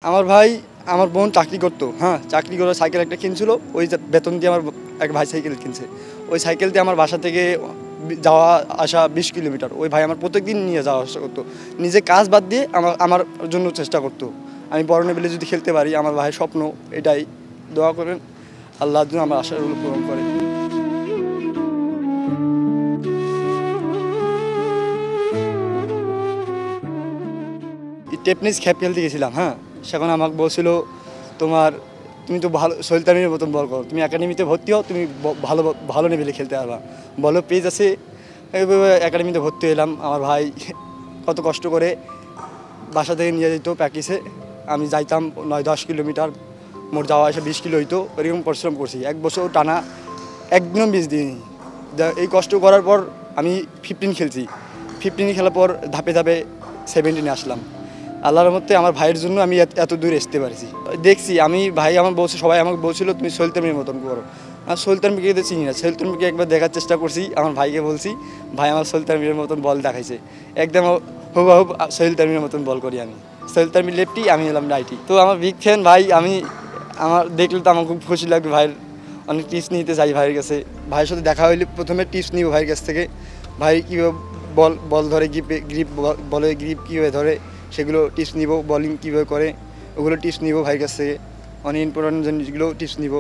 আমার ভাই আমার বোন চাকরি করতো, হ্যাঁ চাকরি করে সাইকেল একটা কিনছিল, ওই বেতন দিয়ে আমার এক ভাই সাইকেল কিনছে। ওই সাইকেল দিয়ে আমার বাসা থেকে যাওয়া আসা 20 কিলোমিটার। ওই ভাই আমার প্রত্যেকদিন নিয়ে যাওয়া আসা করতো, নিজে কাজ বাদ দিয়ে আমার জন্য চেষ্টা করতো। আমি বড় লেভেলে যদি খেলতে পারি, আমার ভাইয়ের স্বপ্ন এটাই। দোয়া করেন আল্লাহ যেন আমার আশাগুলো পূরণ করে। টেপনিস খেপ খেলতে গেছিলাম, হ্যাঁ সেখানে আমাকে বলছিল তুমি তো ভালো সলিতানির মতন বল করো, তুমি একাডেমিতে ভর্তি হও, তুমি ভালো ভালো লেভেলে খেলতে পারবা। বলো পেজ আছে, এইভাবে একাডেমিতে ভর্তি হলাম। আমার ভাই কত কষ্ট করে বাসা থেকে নিয়ে যেত প্র্যাকটিসে, আমি যাইতাম 9-10 কিলোমিটার, মোট যাওয়া আসা 20 কিলো হইতো। এরকম পরিশ্রম করছি 1 বছর টানা, একদম 20 দিন। এই কষ্ট করার পর আমি 15 খেলছি। 15 খেলার পর ধাপে ধাপে 17 আসলাম। আল্লাহর মধ্যে আমার ভাইয়ের জন্য আমি এত দূর আসতে পারছি। দেখছি আমি ভাই আমার বলছে, সবাই আমাকে বলছিল তুমি সলিতানির মতন করো। আর সলিতানকে তো চিনি না, সলিতানকে একবার দেখার চেষ্টা করছি, আমার ভাইকে বলছি, ভাই আমার সলিতানের মতন বল দেখাইছে, একদম হুবহুব সলিতানের মতন বল করি আমি। সলিতান লেফটি, আমি এলাম রাইটি। তো আমার বিগ ফ্যান ভাই, আমার দেখলে তো আমার খুব খুশি লাগবে। ভাইয়ের অনেক টিপস নিতে চাই ভাইয়ের কাছে। ভাইয়ের সাথে দেখা হইলে প্রথমে টিপস নিব ভাইয়ের কাছ থেকে। ভাই কীভাবে বল ধরে, বলে গ্রিপ কীভাবে ধরে সেগুলো টিপস নিব। বলিং কীভাবে করে ওগুলো টিপস নিব ভাইয়ের কাছ থেকে। অনেক ইম্পর্টেন্ট জিনিসগুলো টিপস নিব।